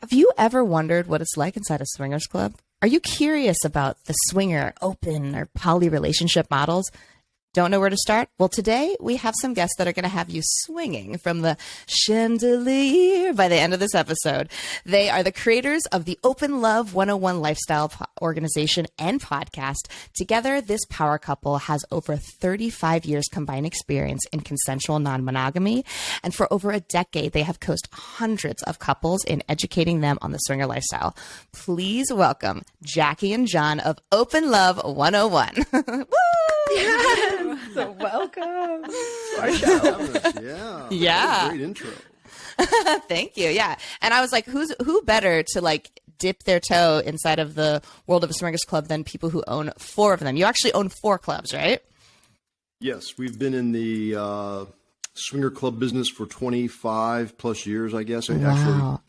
Have you ever wondered what it's like inside a swingers club? Are you curious about the swinger, open, or poly relationship models? Don't know where to start? Well, today we have some guests that are going to have you swinging from the chandelier by the end of this episode. They are the creators of the Open Love 101 lifestyle organization and podcast. Together, this power couple has over 35 years combined experience in consensual non-monogamy. And for over a decade, they have coached hundreds of couples in educating them on the swinger lifestyle. Please welcome Jackie and John of Open Love 101. Woo! Yes. So welcome to our show. Yeah. Great intro. Thank you. Yeah. And I was like, who better to like dip their toe inside of the world of a swingers club than people who own 4 of them? You actually own 4 clubs, right? Yes. We've been in the swinger club business for 25 plus years, I guess. Wow.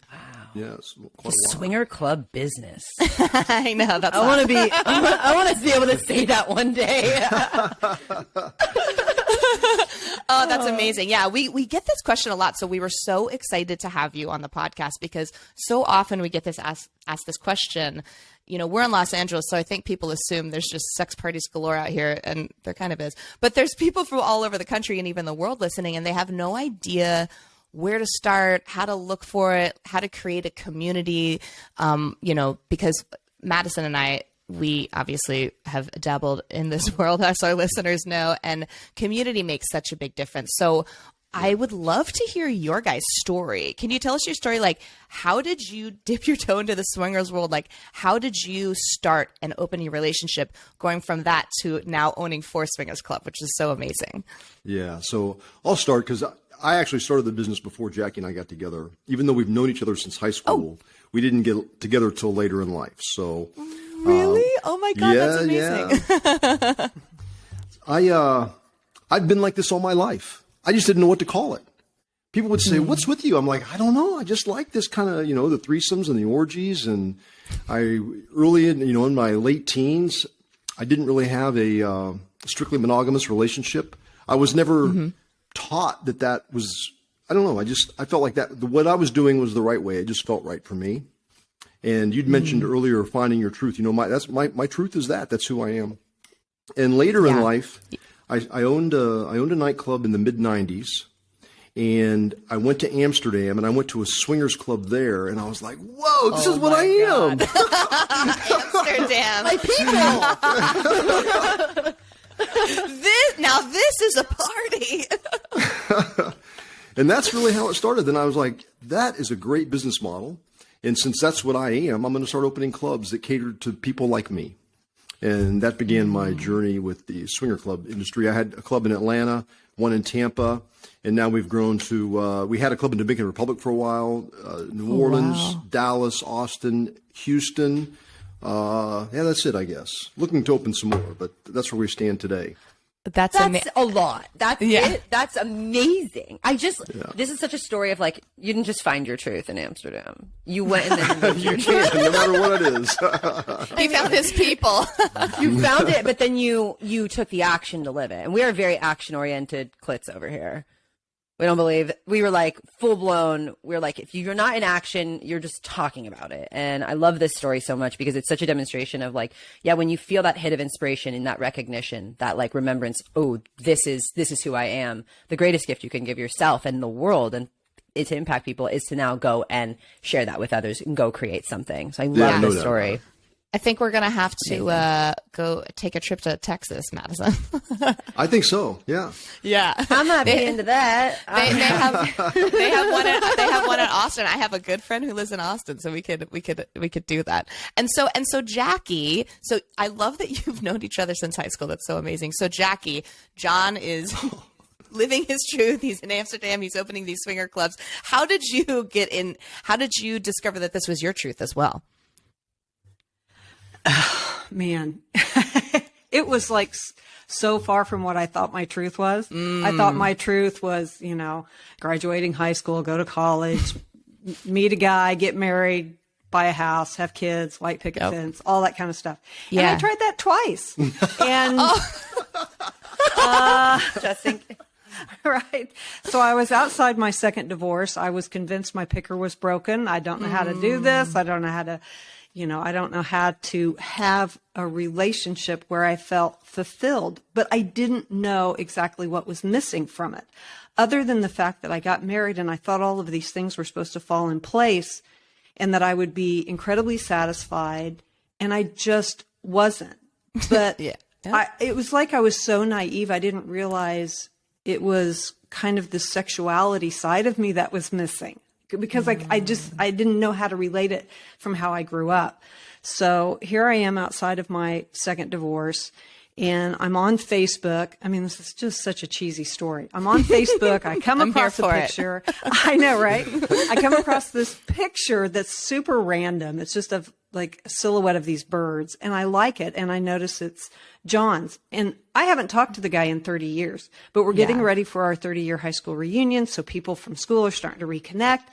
Yes, the swinger club business. I know. That's I want to be able to say that one day. Oh, that's amazing. Yeah, we get this question a lot. So we were so excited to have you on the podcast because so often we get this asked this question. You know, we're in Los Angeles, so I think people assume there's just sex parties galore out here, and there kind of is. But there's people from all over the country and even the world listening, and they have no idea where to start, how to look for it, how to create a community, because Madison and I, we obviously have dabbled in this world, as our listeners know, and community makes such a big difference. So I would love to hear your guys' story. Can you tell us your story? Like, how did you dip your toe into the swingers world? Like, how did you start an opening relationship going from that to now owning 4 swingers club, which is so amazing? Yeah. So I'll start because I actually started the business before Jackie and I got together. Even though we've known each other since high school, we didn't get together till later in life. So really? Oh my God, that's amazing. Yeah. I've been like this all my life. I just didn't know what to call it. People would say, "What's with you?" I'm like, I don't know. I just like this kind of, the threesomes and the orgies. And early in my late teens, I didn't really have a strictly monogamous relationship. I was never taught that was, I don't know. I felt like that what I was doing was the right way. It just felt right for me. And you'd mentioned earlier finding your truth. My truth is that's who I am. And later in life, I owned a nightclub in the mid 90s, and I went to Amsterdam and I went to a swingers club there, and I was like, whoa, this is what I am. Amsterdam. My people. This is a party. And that's really how it started. Then I was like, that is a great business model. And since that's what I am, I'm going to start opening clubs that cater to people like me. And that began my journey with the swinger club industry. I had a club in Atlanta, one in Tampa, and now we've grown to, we had a club in Dominican Republic for a while, New Orleans, Dallas, Austin, Houston. That's it, I guess. Looking to open some more, but that's where we stand today. That's a lot. That's it. That's amazing. This is such a story of like, you didn't just find your truth in Amsterdam. You went and then found your truth. No matter what it is. He found his people. You found it, but then you took the action to live it. And we are very action-oriented clits over here. We don't believe, we were like full blown. We're like, if you're not in action, you're just talking about it. And I love this story so much because it's such a demonstration of like, when you feel that hit of inspiration and that recognition, that like remembrance, oh, this is who I am. The greatest gift you can give yourself and the world and to impact people is to now go and share that with others and go create something. So I love this story. I think we're going to have to go take a trip to Texas, Madison. I think so. Yeah. Yeah. I'm not into that. They have one in Austin. I have a good friend who lives in Austin, so we could do that. And so Jackie, so I love that you've known each other since high school. That's so amazing. So Jackie, John is living his truth. He's in Amsterdam. He's opening these swinger clubs. How did you get in? How did you discover that this was your truth as well? Man, it was like so far from what I thought my truth was. I thought my truth was, graduating high school, go to college, meet a guy, get married, buy a house, have kids, white picket fence, all that kind of stuff. Yeah. And I tried that twice. And just think. Right. So I was outside my second divorce. I was convinced my picker was broken. I don't know how to do this. I don't know how to, I don't know how to have a relationship where I felt fulfilled, but I didn't know exactly what was missing from it. Other than the fact that I got married and I thought all of these things were supposed to fall in place and that I would be incredibly satisfied, and I just wasn't. But it was like I was so naive. I didn't realize it was kind of the sexuality side of me that was missing, because I didn't know how to relate it from how I grew up. So here I am outside of my second divorce, and I'm on Facebook. I mean, this is just such a cheesy story. I'm on Facebook. I come across a picture. I know, right? I come across this picture that's super random. It's just like a silhouette of these birds, and I like it, and I notice it's John's. And I haven't talked to the guy in 30 years, but we're getting ready for our 30-year high school reunion, so people from school are starting to reconnect,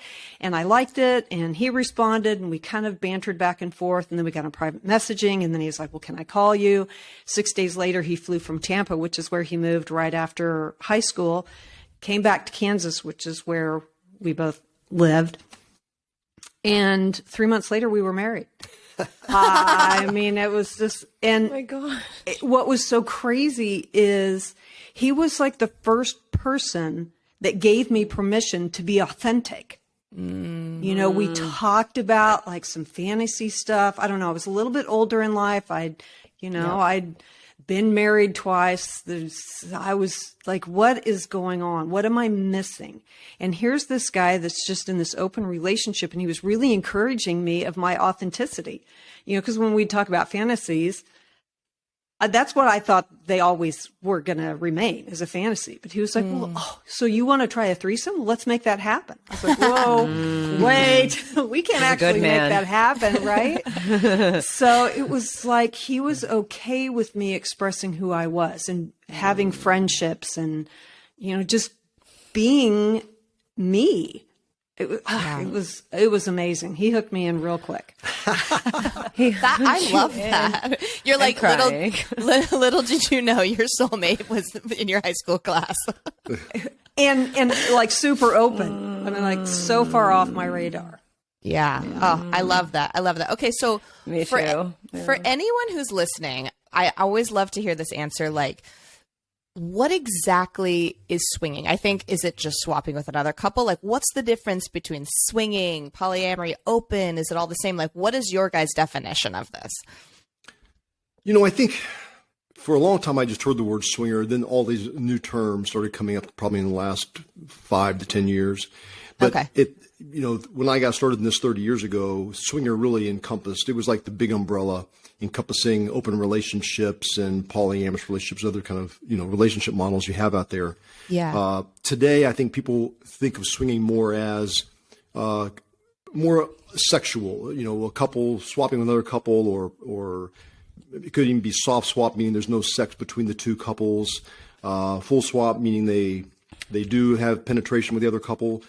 and I liked it, and he responded, and we kind of bantered back and forth, and then we got on private messaging, and then he was like, well, can I call you? 6 days later, he flew from Tampa, which is where he moved right after high school, came back to Kansas, which is where we both lived. And 3 months later, we were married. I mean, it was just, and Oh my God. What was so crazy is he was like the first person that gave me permission to be authentic. Mm-hmm. We talked about like some fantasy stuff. I don't know. I was a little bit older in life. I'd been married twice. I was like, what is going on? What am I missing? And here's this guy that's just in this open relationship, and he was really encouraging me of my authenticity. Because when we talk about fantasies, that's what I thought they always were going to remain as a fantasy. But he was like, so you want to try a threesome? Well, let's make that happen. I was like, whoa, wait, we can't actually make that happen, right? So it was like he was okay with me expressing who I was and having friendships and, just being me. It was amazing. He hooked me in real quick. I love that. You're like, little did you know your soulmate was in your high school class. and like super open. I mean, like so far off my radar. Yeah. Oh, I love that. Okay. So Me for too. For anyone who's listening, I always love to hear this answer. Like, what exactly is swinging? I think, is it just swapping with another couple? Like, what's the difference between swinging, polyamory, open? Is it all the same? Like, what is your guys' definition of this? I think for a long time I just heard the word swinger. Then all these new terms started coming up probably in the last 5 to 10 years. But when I got started in this 30 years ago, swinger really encompassed, it was like the big umbrella encompassing open relationships and polyamorous relationships, other kind of, relationship models you have out there. Yeah. Today, I think people think of swinging more as more sexual, a couple swapping with another couple, or it could even be soft swap, meaning there's no sex between the two couples. Full swap, meaning they do have penetration with the other couple.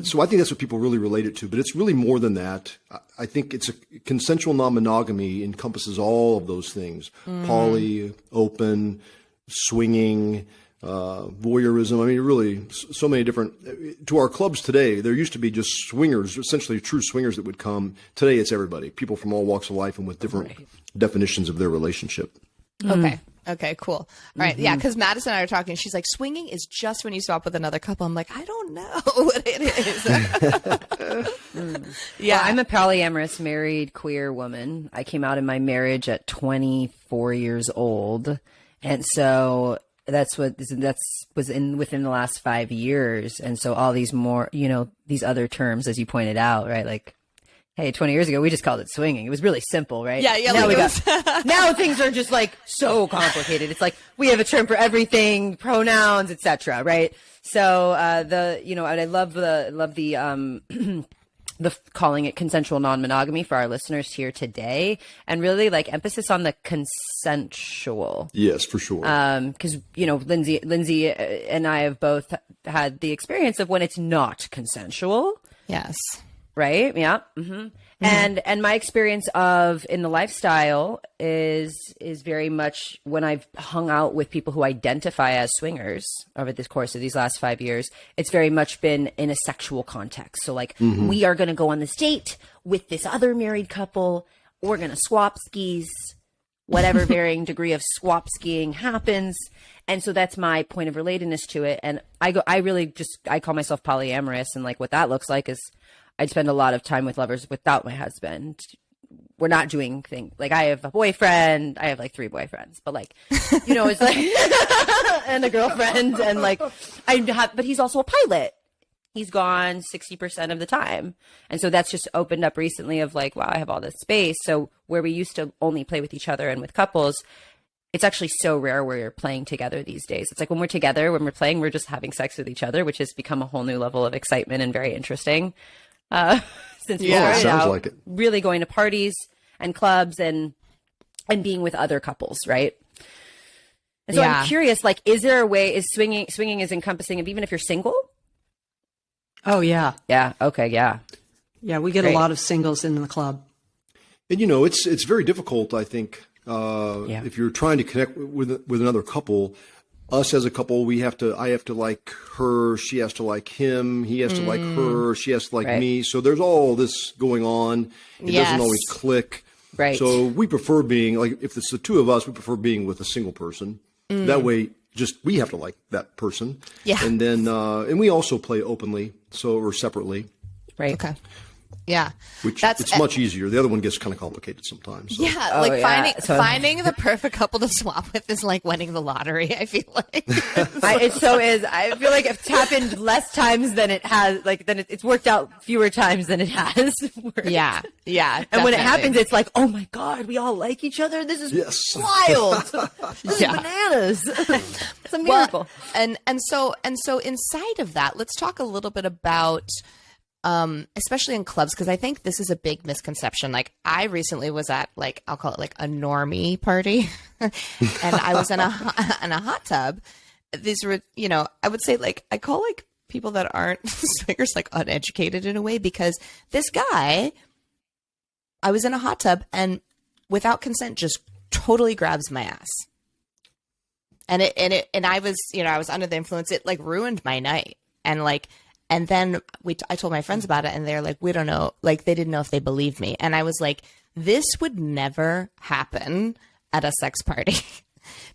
So I think that's what people really relate it to, but it's really more than that. I think it's a consensual non-monogamy encompasses all of those things: poly, open, swinging, voyeurism. I mean, really, so many different. To our clubs today, there used to be just swingers, essentially true swingers that would come. Today, it's everybody, people from all walks of life and with different definitions of their relationship. Okay, cool. All right. Yeah, because Madison and I are talking. She's like, swinging is just when you swap with another couple. I'm like, I don't know what it is. Yeah, I'm a polyamorous married queer woman. I came out in my marriage at 24 years old. And so that's within the last 5 years. And so all these more, these other terms, as you pointed out, right? Like, hey, 20 years ago, we just called it swinging. It was really simple, right? Yeah. Now things are just like so complicated. It's like we have a term for everything, pronouns, etc. Right? So I love the calling it consensual non-monogamy for our listeners here today, and really like emphasis on the consensual. Yes, for sure. Because Lindsay and I have both had the experience of when it's not consensual. Yes. right? Yeah. And my experience of in the lifestyle is very much when I've hung out with people who identify as swingers over the course of these last 5 years, it's very much been in a sexual context. So like we are going to go on this date with this other married couple. We're going to swap skis, whatever varying degree of swap skiing happens. And so that's my point of relatedness to it. And I call myself polyamorous. And like what that looks like is I'd spend a lot of time with lovers without my husband. We're not doing things like I have a boyfriend. I have like 3 boyfriends, but like, you know, it's like, and a girlfriend and like, but he's also a pilot. He's gone 60% of the time. And so that's just opened up recently of like, wow, I have all this space. So where we used to only play with each other and with couples, it's actually so rare where you're playing together these days. It's like when we're together, when we're playing, we're just having sex with each other, which has become a whole new level of excitement and very interesting. Since we started out, like it. really going to parties and clubs and being with other couples, right? And so I'm curious, like, is there a way, is swinging is encompassing of even if you're single? Oh, yeah. Yeah. Okay. Yeah. Yeah. We get a lot of singles in the club. And, you know, it's very difficult, I think, if you're trying to connect with another couple. Us as a couple, I have to like her, she has to like him, he has to like her, she has to like me. So there's all this going on. It doesn't always click. Right. So we prefer being like, if it's the 2 of us, we prefer being with a single person. That way, we have to like that person. Yeah. And then, and we also play openly, or separately. Right. Okay. Yeah. Which it's much easier. The other one gets kind of complicated sometimes. So. Yeah. Finding the perfect couple to swap with is like winning the lottery, I feel like. It so is. I feel like it's happened less times than it has, like, it's worked out fewer times than it has. Yeah. Yeah. And when it happens, it's like, oh my God, we all like each other. This is wild. This is bananas. It's a miracle. Well, and so inside of that, let's talk a little bit about, especially in clubs, because I think this is a big misconception. Like I recently was at like, I'll call it like a normie party and I was in a hot tub. These were, you know, I would say like, I call like people that aren't swingers like uneducated in a way, because this guy, I was in a hot tub and without consent just totally grabs my ass. And I was, you know, I was under the influence. It like ruined my night. And then I told my friends about it and they're like, we don't know. Like they didn't know if they believed me. And I was like, this would never happen at a sex party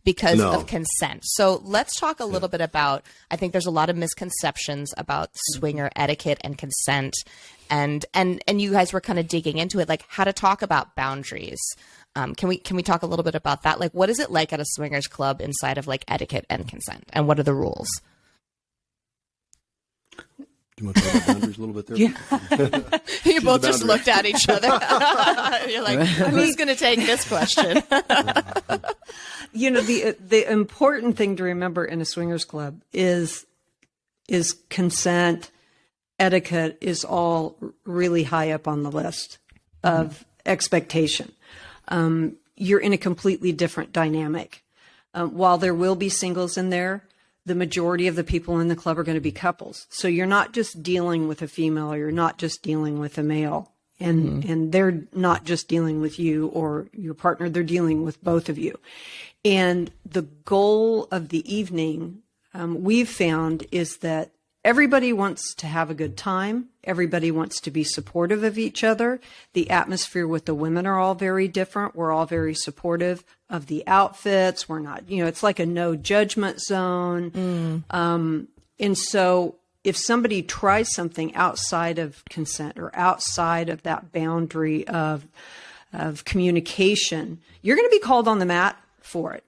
because of consent. So let's talk a little bit about, I think there's a lot of misconceptions about swinger etiquette and consent. And you guys were kind of digging into it, like how to talk about boundaries. Can we talk a little bit about that? Like, what is it like at a swingers club inside of like etiquette and consent, and what are the rules? Do you want to talk about boundaries a little bit there? Yeah. You both just looked at each other. You're like, who's going to take this question? You know, the important thing to remember in a swingers club is consent. Etiquette is all really high up on the list of expectation. You're in a completely different dynamic. While there will be singles in there, the majority of the people in the club are going to be couples. So you're not just dealing with a female, or you're not just dealing with a male. And they're not just dealing with you or your partner, they're dealing with both of you. And the goal of the evening, we've found, is that everybody wants to have a good time. Everybody wants to be supportive of each other. The atmosphere with the women are all very different. We're all very supportive of the outfits. We're not, you know, it's like a no judgment zone. And so if somebody tries something outside of consent or outside of that boundary of communication, you're going to be called on the mat for it,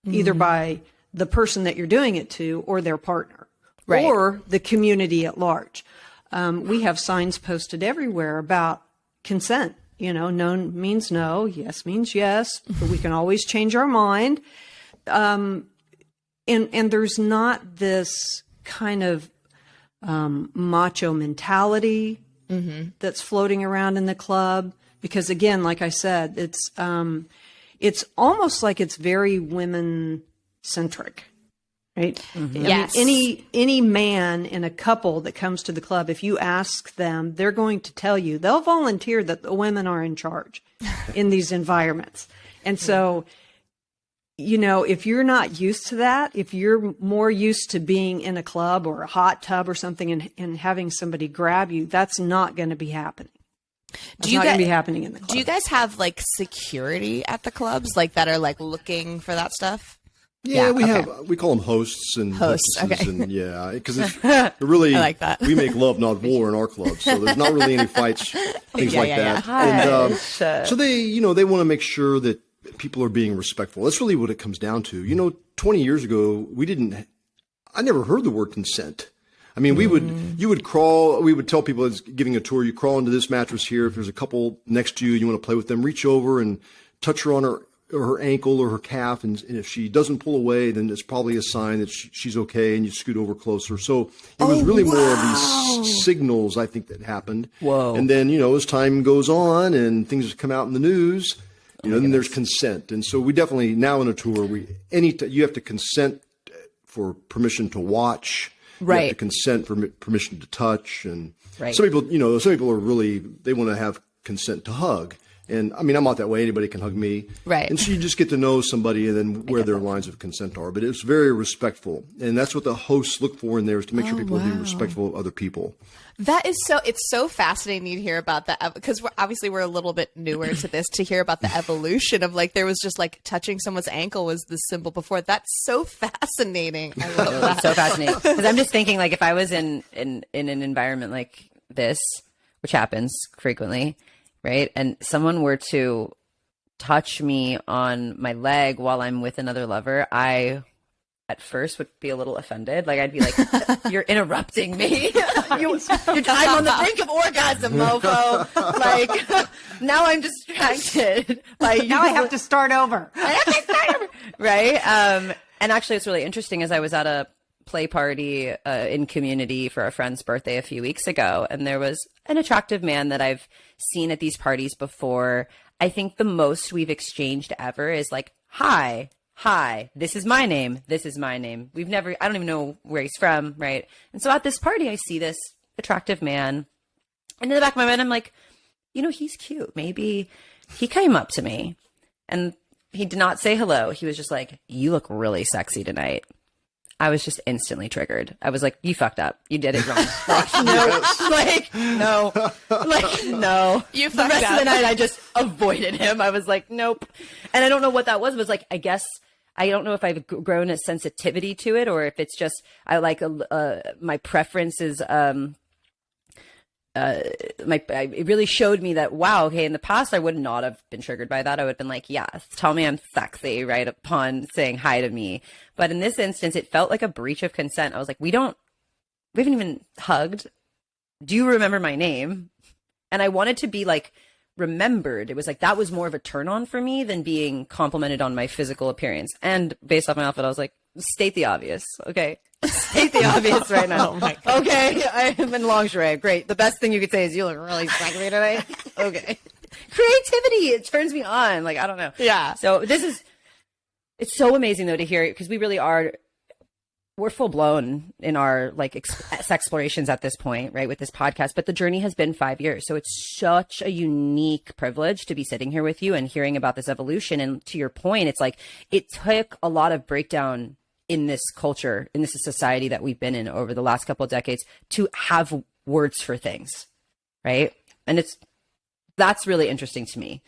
either by the person that you're doing it to or their partner. Right. Or the community at large. We have signs posted everywhere about consent. You know, no means no, yes means yes, but we can always change our mind. And there's not this kind of macho mentality that's floating around in the club. Because again, like I said, it's almost like it's very women centric. right? Yes. I mean, any man in a couple that comes to the club, if you ask them, they're going to tell you, they'll volunteer that the women are in charge in these environments. And so, you know, if you're not used to that, if you're more used to being in a club or a hot tub or something and having somebody grab you, that's not going to be happening. It's not going to be happening in the club. Do you guys have like security at the clubs, like that are like looking for that stuff? Yeah, we call them hosts and hostesses, okay. and yeah, because it's really I like that. We make love, not war, in our club, so there's not really any fights, things like that. And so they want to make sure that people are being respectful. That's really what it comes down to. You know, 20 years ago, I never heard the word consent. I mean, you would crawl, we would tell people as giving a tour, you crawl into this mattress here. If there's a couple next to you, you want to play with them, reach over and touch her on her ankle or her calf. And if she doesn't pull away, then it's probably a sign that she's okay, and you scoot over closer. So it was really more of these signals, I think, that happened. Whoa. And then, as time goes on and things come out in the news, then there's consent. And so we definitely, now in a tour, you have to consent for permission to watch. Right. You have to consent for permission to touch. And Right. some people are really, they want to have consent to hug. And I mean, I'm not that way. Anybody can hug me. Right. And so you just get to know somebody and then where their lines of consent are. But it's very respectful. And that's what the hosts look for in there, is to make sure people are being respectful of other people. It's so fascinating to hear about that, because we're a little bit newer to this, to hear about the evolution of like, there was just like touching someone's ankle was the symbol before. That's so fascinating. I love that. So fascinating. Because I'm just thinking, like, if I was in an environment like this, which happens frequently, right? And someone were to touch me on my leg while I'm with another lover, I at first would be a little offended. Like, I'd be like, you're interrupting me. I'm on the brink of orgasm, mofo. Like, now I'm distracted. Like, Now I have to start over. Right? And actually, it's really interesting, as I was at a play party in community for a friend's birthday a few weeks ago, and there was an attractive man that I've seen at these parties before. I think the most we've exchanged ever is like, hi, this is my name. This is my name. I don't even know where he's from, right? And so at this party, I see this attractive man. And in the back of my mind, I'm like, he's cute. Maybe he came up to me and he did not say hello. He was just like, you look really sexy tonight. I was just instantly triggered. I was like, you fucked up. You did it wrong. No. You the fucked rest up. of the night, I just avoided him. I was like, nope. And I don't know what that was. It was like, I guess, I don't know if I've grown a sensitivity to it, or if it's just, I like, my preference is, it really showed me that, wow, okay, in the past, I would not have been triggered by that. I would have been like, yes, tell me I'm sexy right upon saying hi to me. But in this instance, it felt like a breach of consent. I was like, we haven't even hugged. Do you remember my name? And I wanted to be like remembered. It was like, that was more of a turn on for me than being complimented on my physical appearance. And based off my outfit, I was like, state the obvious. Okay. State the obvious right now. Okay, I am in lingerie. Great. The best thing you could say is, you look really sexy tonight. Okay. Creativity, it turns me on. Like, I don't know. Yeah. So it's so amazing though to hear it, because we really we're full blown in our like explorations at this point, right, with this podcast. But the journey has been 5 years. So it's such a unique privilege to be sitting here with you and hearing about this evolution. And to your point, it's like, it took a lot of breakdown in this culture, in this society that we've been in over the last couple of decades, to have words for things, right? And that's really interesting to me.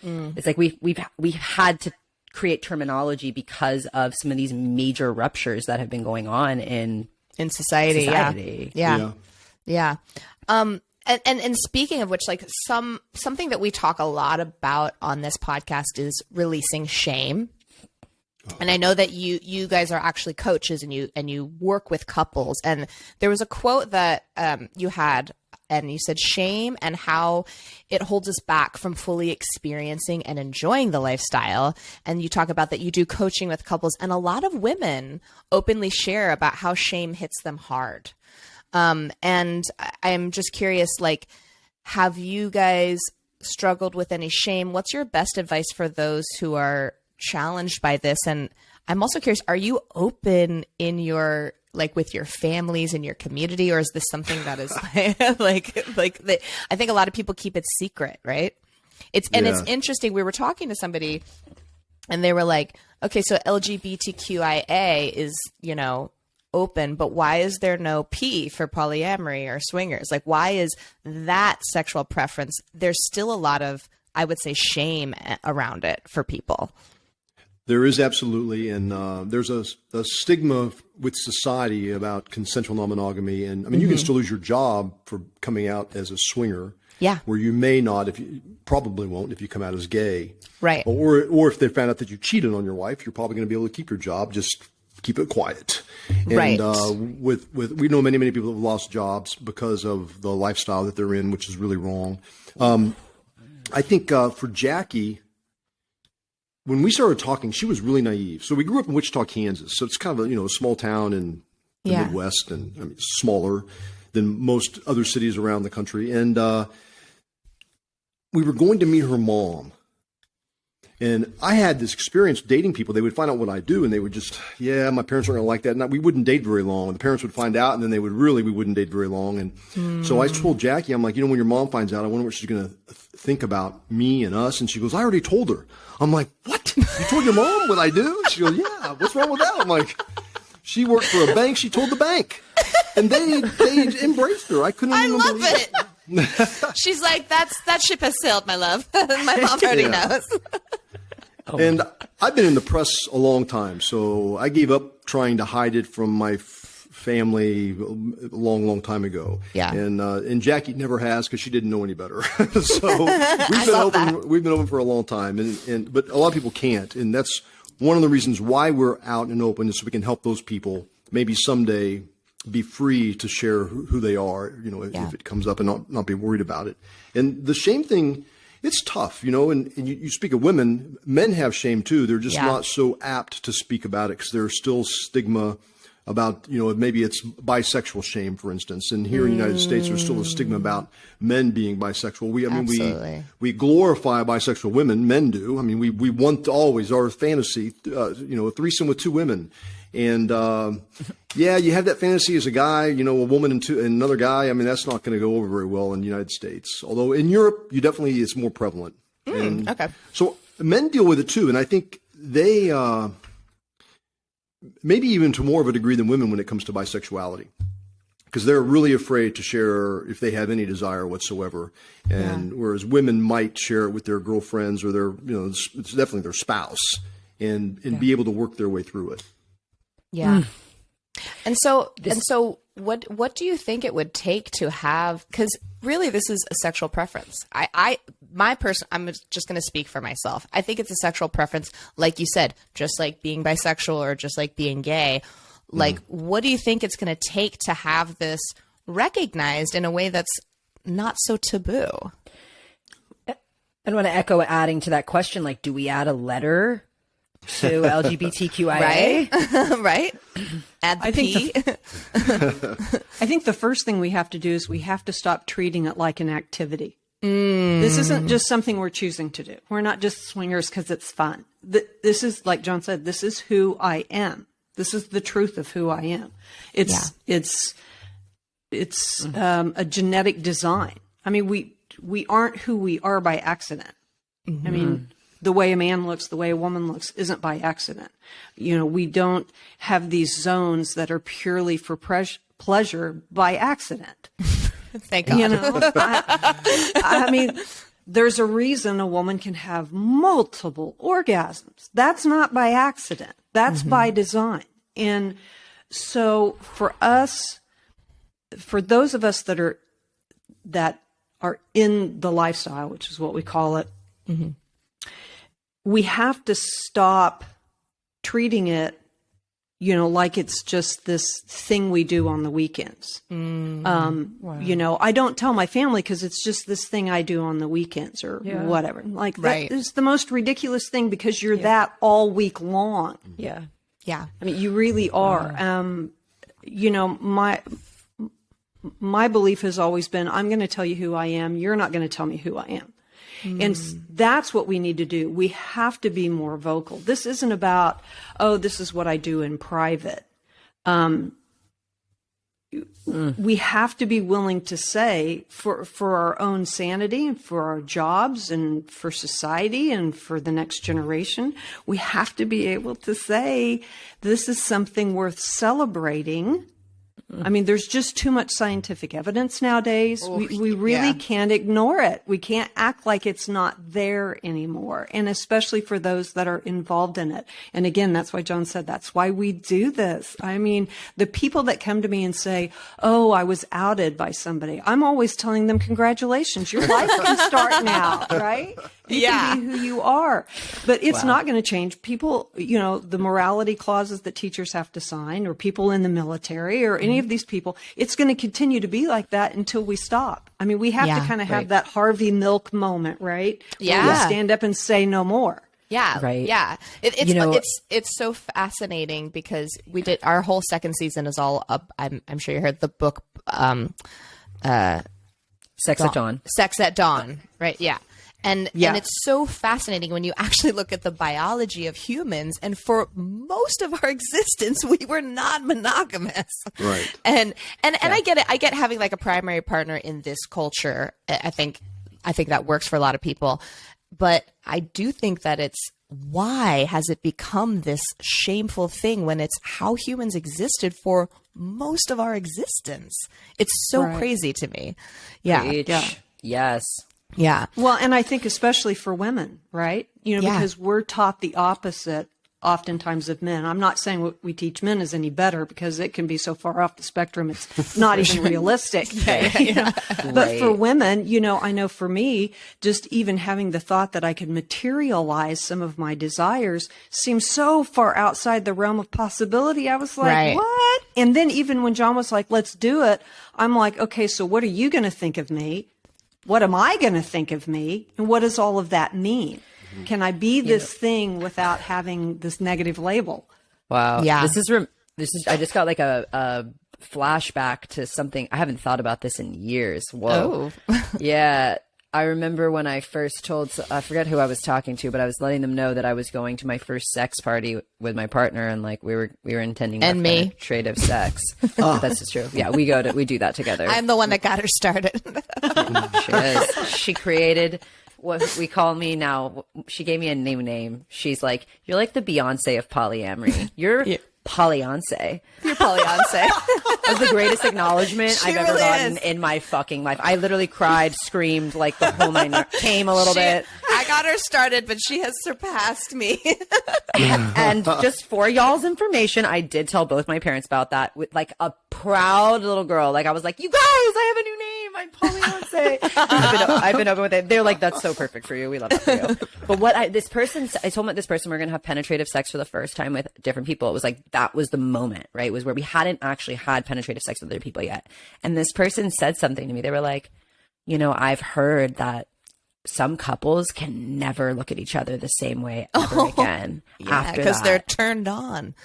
It's like we've had to create terminology because of some of these major ruptures that have been going on in society. Yeah. And speaking of which, like something that we talk a lot about on this podcast is releasing shame. And I know that you guys are actually coaches and you work with couples. And there was a quote that you had, and you said shame and how it holds us back from fully experiencing and enjoying the lifestyle. And you talk about that you do coaching with couples, and a lot of women openly share about how shame hits them hard. And I'm just curious, like, have you guys struggled with any shame? What's your best advice for those who are challenged by this? And I'm also curious, are you open in your, like with your families and your community, or is this something that is I think a lot of people keep it secret, right? It's interesting. We were talking to somebody and they were like, okay, so LGBTQIA is, open, but why is there no P for polyamory or swingers? Like, why is that sexual preference? There's still a lot of, I would say, shame around it for people. There is absolutely, and there's a stigma with society about consensual non-monogamy, and I mean, you can still lose your job for coming out as a swinger. Yeah. Where you may not, probably won't if you come out as gay. Right. Or if they found out that you cheated on your wife, you're probably going to be able to keep your job. Just keep it quiet. Right. And we know many people have lost jobs because of the lifestyle that they're in, which is really wrong. I think for Jackie, when we started talking, she was really naive. So we grew up in Wichita, Kansas. So it's kind of a small town in the Midwest, and I mean, smaller than most other cities around the country. And we were going to meet her mom. And I had this experience dating people. They would find out what I do, and they would just, my parents aren't going to like that. And we wouldn't date very long. The parents would find out, and then we wouldn't date very long. And so I told Jackie, I'm like, when your mom finds out, I wonder what she's going to think about me and us. And she goes, I already told her. I'm like, what? You told your mom what I do? She goes, yeah, what's wrong with that? I'm like, she worked for a bank. She told the bank. And they embraced her. I couldn't even believe it. She's like, that ship has sailed, my love. My mom already knows. And I've been in the press a long time, so I gave up trying to hide it from my family a long time ago. Yeah. And Jackie never has, because she didn't know any better. So we've been open for a long time, but a lot of people can't, and that's one of the reasons why we're out and open, is so we can help those people maybe someday be free to share who they are, if it comes up, and not be worried about it. And the shame thing, it's tough, and you speak of women, men have shame too. They're just not so apt to speak about it, because there's still stigma about, maybe it's bisexual shame, for instance. And here in the United States, there's still a stigma about men being bisexual. We glorify bisexual women. Men do. I mean, we want always our fantasy, a threesome with two women. And, you have that fantasy as a guy, a woman and another guy. I mean, that's not going to go over very well in the United States. Although in Europe, it's more prevalent. Okay. So men deal with it too. And I think they, maybe even to more of a degree than women when it comes to bisexuality, because they're really afraid to share if they have any desire whatsoever. And whereas women might share it with their girlfriends or their, it's definitely their spouse, and be able to work their way through it. Yeah. And so what do you think it would take to have, because really this is a sexual preference. I'm just going to speak for myself. I think it's a sexual preference, like you said, just like being bisexual or just like being gay. Like, what do you think it's going to take to have this recognized in a way that's not so taboo? I want to echo adding to that question, like, do we add a letter to LGBTQIA? Right. Add the P. I think the first thing we have to do is we have to stop treating it like an activity. This isn't just something we're choosing to do. We're not just swingers because it's fun. This is, like John said, this is who I am. This is the truth of who I am. It's a genetic design. I mean, we aren't who we are by accident. I mean, the way a man looks, the way a woman looks isn't by accident. We don't have these zones that are purely for pleasure by accident. Thank God. I mean, there's a reason a woman can have multiple orgasms. That's not by accident. That's by design. And so for us, for those of us that are in the lifestyle, which is what we call it, we have to stop treating it, like it's just this thing we do on the weekends. Wow. I don't tell my family because it's just this thing I do on the weekends or whatever. Like, that is the most ridiculous thing, because you're that all week long. Yeah. Yeah. I mean, you really are. My belief has always been, I'm going to tell you who I am. You're not going to tell me who I am. And that's what we need to do. We have to be more vocal. This isn't about, oh, this is what I do in private. We have to be willing to say, for our own sanity and for our jobs and for society and for the next generation, we have to be able to say, this is something worth celebrating. I mean, there's just too much scientific evidence nowadays. We really can't ignore it. We can't act like it's not there anymore. And especially for those that are involved in it. And again, that's why John said, that's why we do this. I mean, the people that come to me and say, oh, I was outed by somebody, I'm always telling them, congratulations, your life can start now, right? You can be who you are. But it's not going to change. People, you know, the morality clauses that teachers have to sign, or people in the military, or any of these people, it's going to continue to be like that until we stop. I mean, we have to kind of have that Harvey Milk moment, right? Where we stand up and say no more. Yeah. Right. Yeah. It's so fascinating because we did our whole second season is all up. I'm sure you heard the book, Sex at Dawn. Sex at Dawn. Right. Yeah. And it's so fascinating when you actually look at the biology of humans. And for most of our existence, we were non-monogamous. Right. And I get it. I get having like a primary partner in this culture. I think that works for a lot of people. But I do think that it's, why has it become this shameful thing when it's how humans existed for most of our existence? It's so crazy to me. Yeah. Yeah. Yes. Yeah. Well, and I think especially for women, right? You know, because we're taught the opposite oftentimes of men. I'm not saying what we teach men is any better, because it can be so far off the spectrum, it's not even realistic. You know? But for women, you know, I know for me, just even having the thought that I could materialize some of my desires seems so far outside the realm of possibility. I was like, what? And then even when John was like, let's do it, I'm like, okay, so what are you going to think of me? What am I going to think of me? And what does all of that mean? Can I be this thing without having this negative label? Wow. Yeah. This is, I just got like a flashback to something. I haven't thought about this in years. Whoa. Oh. Yeah. I remember when I first told, I forget who I was talking to, but I was letting them know that I was going to my first sex party with my partner, and like we were intending and me penetrative sex. That's true. Yeah, we do that together. I'm the one that got her started. She is. She created what we call me now. She gave me a new name. She's like, you're like the Beyonce of polyamory. You're Polyonce. You're Polyonce. That's the greatest acknowledgement I've ever gotten in my fucking life. I literally cried, screamed, like the whole nine yards. Came a little bit. I got her started, but she has surpassed me. And just for y'all's information, I did tell both my parents about that with like a proud little girl. Like I was like, you guys, I have a new name. I'm Polyonce. I've been open with it. They're like, that's so perfect for you. We love that for you. But what I told this person we're going to have penetrative sex for the first time with different people. It was like, that was the moment, right? It was where we hadn't actually had penetrative sex with other people yet. And this person said something to me. They were like, you know, I've heard that some couples can never look at each other the same way ever again after because that. They're turned on.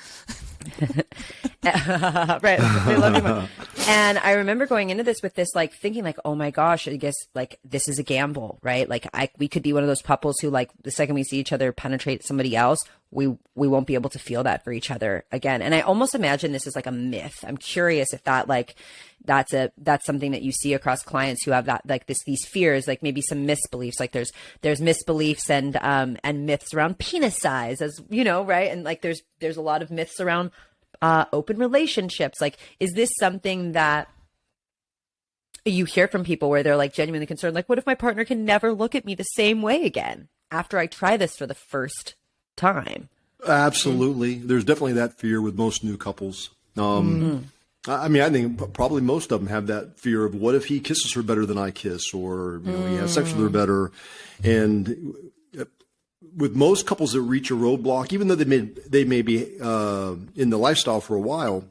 Right. They love you more. And I remember going into this with this, like thinking like, oh my gosh, I guess like this is a gamble, right? Like we could be one of those couples who like the second we see each other penetrate somebody else, we won't be able to feel that for each other again. And I almost imagine this is like a myth. I'm curious if that like, that's something that you see across clients who have that, like these fears, like maybe some misbeliefs, like there's misbeliefs and myths around penis size, as you know, right? And like there's a lot of myths around open relationships. Like, is this something that you hear from people where they're like genuinely concerned? Like, what if my partner can never look at me the same way again after I try this for the first time? Absolutely. There's definitely that fear with most new couples. I mean, I think probably most of them have that fear of what if he kisses her better than I kiss, or you know, he has sex with her better. And with most couples that reach a roadblock, even though they may be in the lifestyle for a while,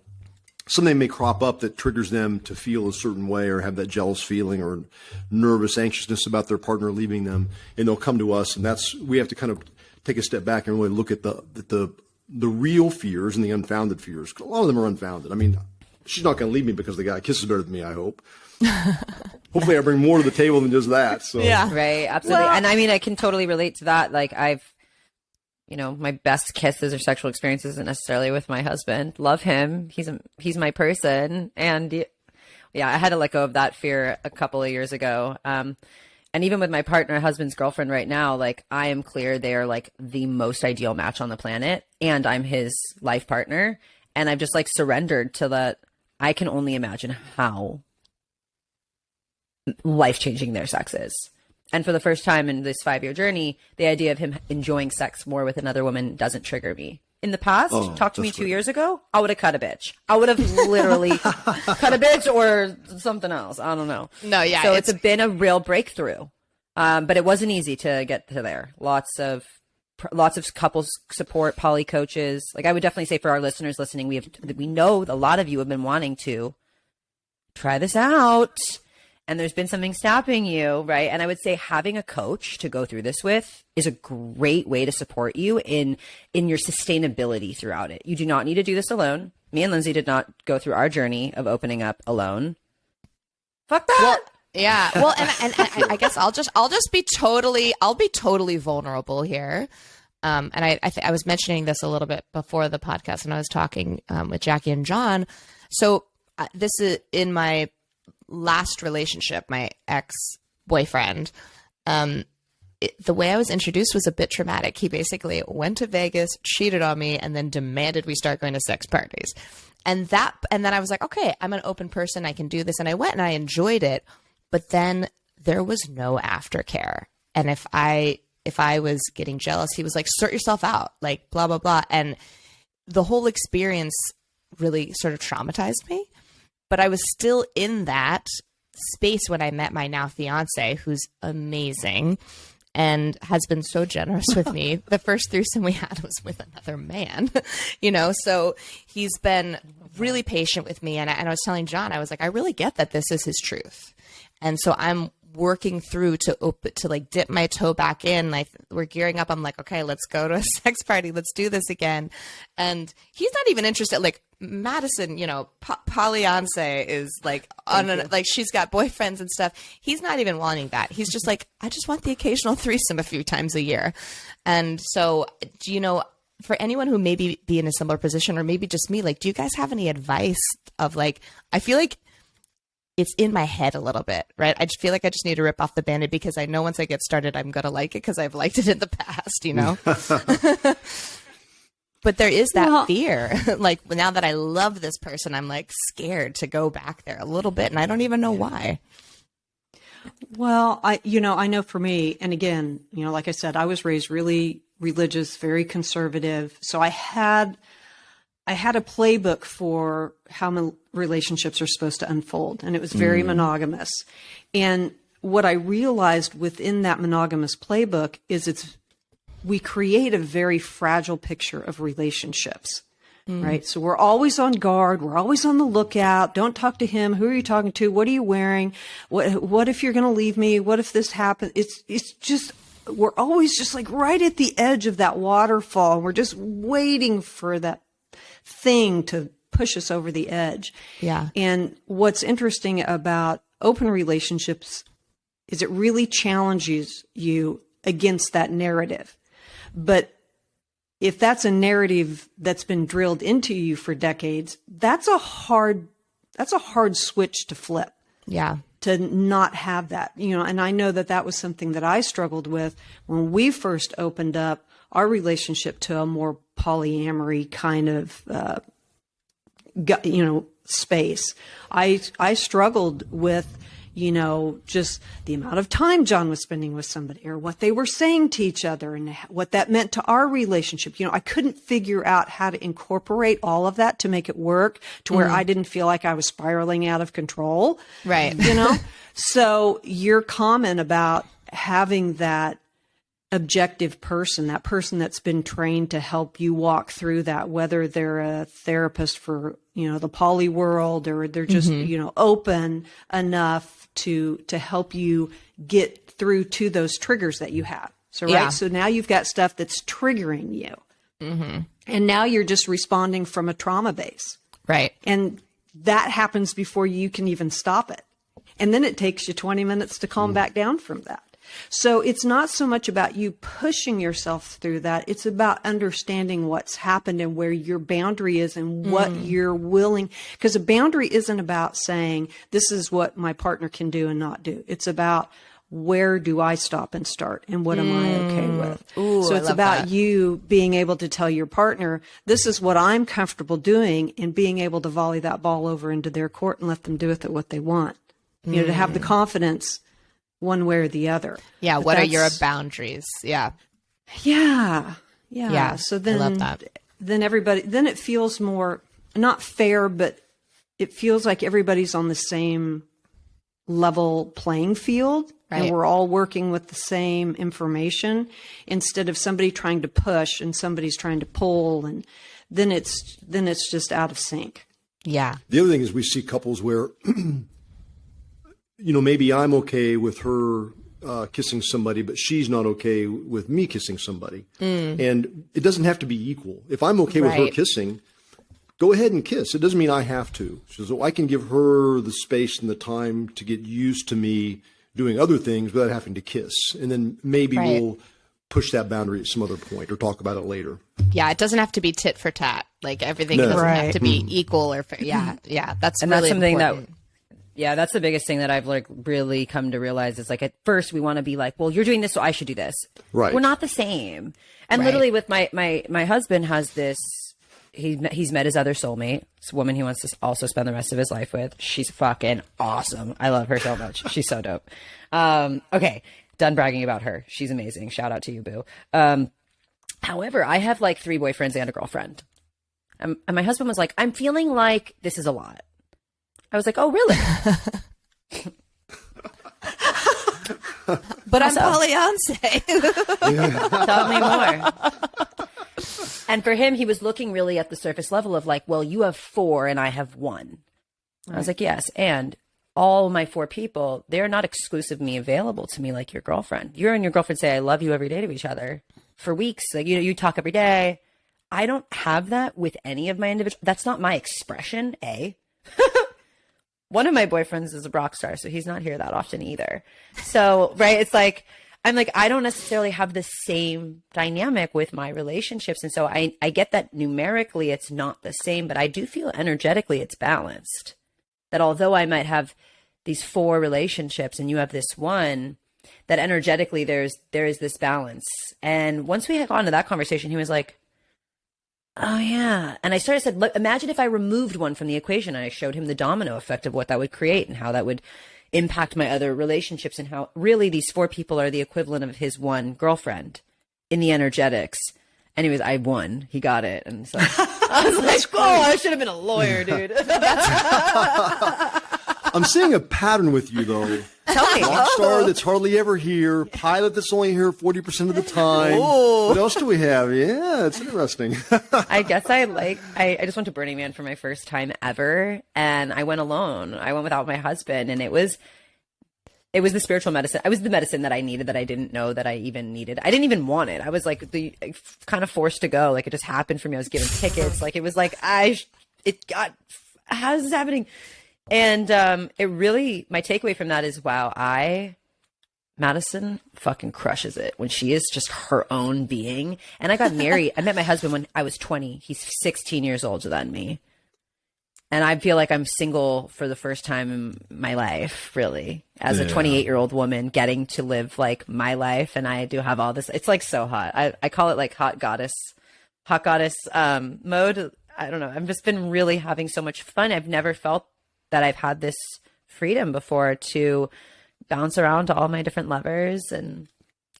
something may crop up that triggers them to feel a certain way or have that jealous feeling or nervous anxiousness about their partner leaving them, and they'll come to us, and we have to kind of take a step back and really look at the real fears and the unfounded fears. A lot of them are unfounded. I mean, she's not going to leave me because the guy kisses better than me, I hope. hopefully I bring more to the table than just that. So Yeah. Right. Absolutely. Well- And I mean, I can totally relate to that. Like my best kisses or sexual experiences isn't necessarily with my husband. Love him. He's my person. And yeah, I had to let go of that fear a couple of years ago. And even with my partner, husband's girlfriend right now, like I am clear they are like the most ideal match on the planet, and I'm his life partner. And I've just like surrendered to that. I can only imagine how life-changing their sex is. And for the first time in this 5-year journey, the idea of him enjoying sex more with another woman doesn't trigger me. In the past, talk to me 2 years ago, I would have cut a bitch. I would have literally cut a bitch or something else. I don't know. No, yeah. So it's been a real breakthrough. But it wasn't easy to get to there. Lots of couples support, poly coaches. Like I would definitely say for our listeners listening, we know a lot of you have been wanting to try this out. And there's been something stopping you, right? And I would say having a coach to go through this with is a great way to support you in your sustainability throughout it. You do not need to do this alone. Me and Lindsay did not go through our journey of opening up alone. Fuck that. Well, yeah. Well, and I guess I'll be totally vulnerable here. And I was mentioning this a little bit before the podcast, and I was talking with Jackie and John. So this is in my last relationship, my ex-boyfriend. The way I was introduced was a bit traumatic. He basically went to Vegas, cheated on me, and then demanded we start going to sex parties. And then I was like, okay, I'm an open person. I can do this. And I went and I enjoyed it. But then there was no aftercare. And if I was getting jealous, he was like, sort yourself out, like blah, blah, blah. And the whole experience really sort of traumatized me. But I was still in that space when I met my now fiance, who's amazing and has been so generous with me. The first threesome we had was with another man, so he's been really patient with me. And I was telling John, I was like, I really get that this is his truth. And so I'm working through to like dip my toe back in. Like we're gearing up. I'm like, okay, let's go to a sex party. Let's do this again. And he's not even interested. Like Madison, Polyance is like like she's got boyfriends and stuff. He's not even wanting that. He's just like, I just want the occasional threesome a few times a year. And so, for anyone who maybe be in a similar position, or maybe just me, like, do you guys have any advice of like, I feel like it's in my head a little bit, right? I just feel like I just need to rip off the Band-Aid because I know once I get started, I'm going to like it because I've liked it in the past, But there is that fear. Like now that I love this person, I'm like scared to go back there a little bit. And I don't even know why. Well, I know for me, and again, like I said, I was raised really religious, very conservative. So I had a playbook for how relationships are supposed to unfold, and it was very monogamous. And what I realized within that monogamous playbook is we create a very fragile picture of relationships, right? So we're always on guard. We're always on the lookout. Don't talk to him. Who are you talking to? What are you wearing? What if you're going to leave me? What if this happens? It's just, we're always just like right at the edge of that waterfall. We're just waiting for that thing to push us over the edge. Yeah. And what's interesting about open relationships is it really challenges you against that narrative. But if that's a narrative that's been drilled into you for decades, that's a hard switch to flip. Yeah. To not have that, and I know that was something that I struggled with when we first opened up our relationship to a more polyamory kind of, space. I struggled with, just the amount of time John was spending with somebody or what they were saying to each other and what that meant to our relationship. I couldn't figure out how to incorporate all of that to make it work to where I didn't feel like I was spiraling out of control. Right. So your comment about having that objective person, that person that's been trained to help you walk through that, whether they're a therapist for, the poly world or they're just, open enough to help you get through to those triggers that you have. So, right. Yeah. So now you've got stuff that's triggering you. Mm-hmm. And now you're just responding from a trauma base. Right. And that happens before you can even stop it. And then it takes you 20 minutes to calm back down from that. So it's not so much about you pushing yourself through that. It's about understanding what's happened and where your boundary is and what you're willing. Because a boundary isn't about saying, this is what my partner can do and not do. It's about, where do I stop and start and what am I okay with? Ooh, so it's about you being able to tell your partner, this is what I'm comfortable doing, and being able to volley that ball over into their court and let them do with it what they want. You know, to have the confidence one way or the other. Yeah. But What are your boundaries? Yeah. Yeah. So then, I love that. Then it feels more, not fair, but it feels like everybody's on the same level playing field. Right. And we're all working with the same information, instead of somebody trying to push and somebody's trying to pull, and then it's just out of sync. Yeah. The other thing is we see couples where, maybe I'm okay with her kissing somebody, but she's not okay with me kissing somebody. And it doesn't have to be equal. If I'm okay with her Right. kissing, go ahead and kiss. It doesn't mean I have to. So I can give her the space and the time to get used to me doing other things without having to kiss. And then maybe Right. we'll push that boundary at some other point or talk about it later. Yeah. It doesn't have to be tit for tat. Like everything No. doesn't have Right. to be equal or fair. Yeah. Yeah. That's And really that's something important. that's the biggest thing that I've really come to realize is like, at first we want to be like, well, you're doing this, so I should do this. Right. We're not the same. And Right. literally with my husband has this, he's met his other soulmate. It's a woman he wants to also spend the rest of his life with. She's fucking awesome. I love her so much. She's so dope. Okay. Done bragging about her. She's amazing. Shout out to you, boo. However, I have like 3 boyfriends and a girlfriend. And my husband was like, I'm feeling like this is a lot. I was like, oh, really? But I'm polyance. Tell me more. And for him, he was looking really at the surface level of like, well, you have 4 and I have 1. I was like, yes. And all my 4 people, they're not exclusively available to me like your girlfriend. You and your girlfriend say, I love you every day to each other for weeks. Like, you talk every day. I don't have that with any of my individual. That's not my expression, A. One of my boyfriends is a rock star, so he's not here that often either. So, right, it's like, I'm like, I don't necessarily have the same dynamic with my relationships. And so I get that numerically it's not the same, but I do feel energetically it's balanced. That although I might have these 4 relationships and you have this one, that energetically there is this balance. And once we had gone to that conversation, he was like, oh yeah. And I said, look, imagine if I removed one from the equation, and I showed him the domino effect of what that would create and how that would impact my other relationships, and how really these 4 people are the equivalent of his one girlfriend in the energetics. Anyways, I won. He got it. And so I was like, oh, I should have been a lawyer, dude. I'm seeing a pattern with you, though. Tell me. Rock star that's hardly ever here. Pilot that's only here 40% of the time. What else do we have? Yeah, it's interesting. I guess I just went to Burning Man for my first time ever, and I went alone. I went without my husband, and it was the spiritual medicine. I was the medicine that I needed that I didn't know that I even needed. I didn't even want it. I was like kind of forced to go. Like, it just happened for me. I was given tickets. Like, it was like, how's this happening? And it really, my takeaway from that is, wow, Madison fucking crushes it when she is just her own being. And I got married. I met my husband when I was 20. He's 16 years older than me. And I feel like I'm single for the first time in my life, really, as a 28-year-old woman getting to live like my life. And I do have all this. It's like so hot. I call it like hot goddess mode. I don't know. I've just been really having so much fun. I've never felt that I've had this freedom before to bounce around to all my different lovers and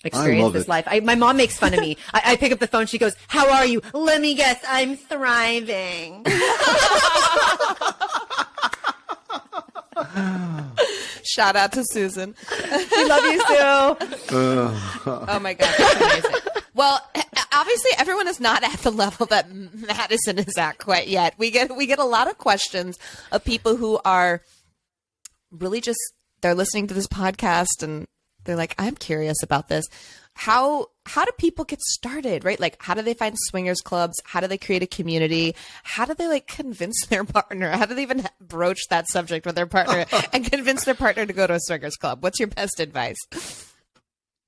experience this life. My mom makes fun of me. I pick up the phone. She goes, how are you? Let me guess. I'm thriving. Shout out to Susan. We love you, Sue. Oh my God, that's amazing. Well, obviously everyone is not at the level that Madison is at quite yet. We get a lot of questions of people who are really just, they're listening to this podcast and they're like, I'm curious about this. How how do people get started, right? Like, how do they find swingers clubs? How do they create a community? How do they like convince their partner? How do they even broach that subject with their partner and convince their partner to go to a swingers club? What's your best advice?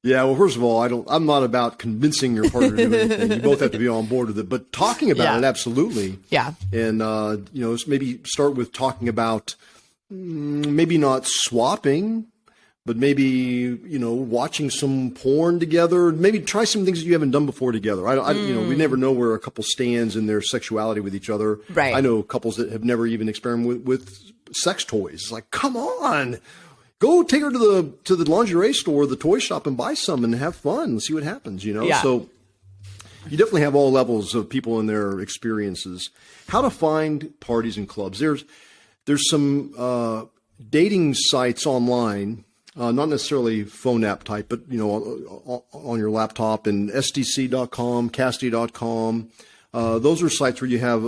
Yeah, well, first of all, I'm not about convincing your partner to do anything. You both have to be on board with it, but talking about it, absolutely. Yeah. And, maybe start with talking about maybe not swapping, but maybe, watching some porn together. Maybe try some things that you haven't done before together. We never know where a couple stands in their sexuality with each other. Right. I know couples that have never even experimented with sex toys. It's like, come on. Go take her to the lingerie store, the toy shop, and buy some and have fun and see what happens, Yeah. So you definitely have all levels of people in their experiences. How to find parties and clubs. There's some dating sites online, not necessarily phone app type, but, on your laptop, and SDC.com, Casty.com. Those are sites where you have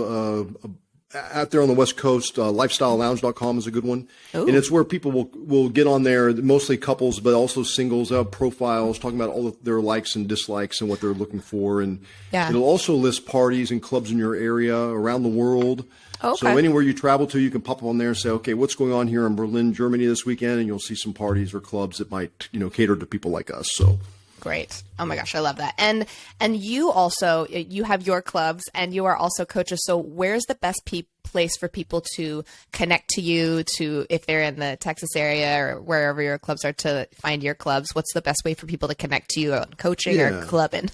out there on the West Coast, lifestylelounge.com is a good one. Ooh. And it's where people will get on there, mostly couples, but also singles, profiles, talking about all of their likes and dislikes and what they're looking for. And it'll also list parties and clubs in your area around the world. Okay. So anywhere you travel to, you can pop up on there and say, okay, what's going on here in Berlin, Germany this weekend? And you'll see some parties or clubs that might, cater to people like us. So. Great. Oh my gosh, I love that. And you also, you have your clubs and you are also coaches. So where's the best place for people to connect to you, if they're in the Texas area or wherever your clubs are, to find your clubs? What's the best way for people to connect to you on coaching or clubbing?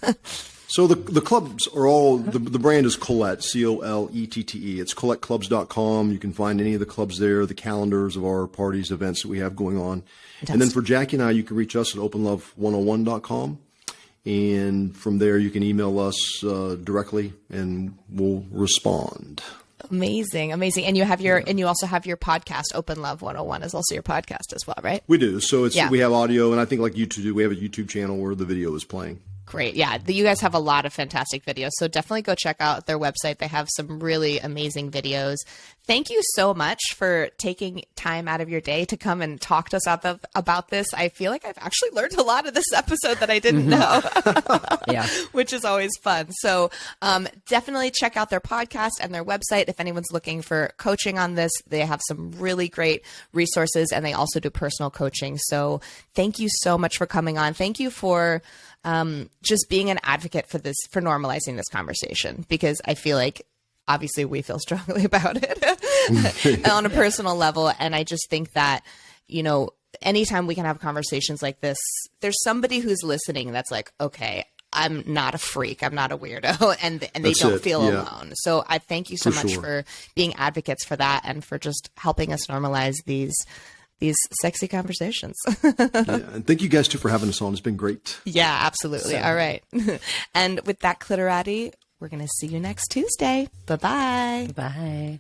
So the clubs are all, the brand is Colette, Colette. It's ColetteClubs.com. You can find any of the clubs there, the calendars of our parties, events that we have going on. Fantastic. And then for Jackie and I, you can reach us at openlove101.com. And from there, you can email us directly and we'll respond. Amazing. Amazing. And you also have your podcast, Open Love 101 is also your podcast as well, right? We do. So we have audio, and I think like YouTube, we have a YouTube channel where the video is playing. Great. Yeah. You guys have a lot of fantastic videos. So definitely go check out their website. They have some really amazing videos. Thank you so much for taking time out of your day to come and talk to us about this. I feel like I've actually learned a lot of this episode that I didn't know, which is always fun. So definitely check out their podcast and their website. If anyone's looking for coaching on this, they have some really great resources, and they also do personal coaching. So thank you so much for coming on. Thank you for just being an advocate for normalizing this conversation, because I feel like obviously we feel strongly about it on a personal level. And I just think that, anytime we can have conversations like this, there's somebody who's listening that's like, okay, I'm not a freak, I'm not a weirdo, and they don't feel alone. So I thank you so much for being advocates for that and for just helping us normalize these sexy conversations. And thank you guys too for having us on. It's been great. Yeah, absolutely. All right. And with that, Clitorati, we're going to see you next Tuesday. Bye-bye. Bye.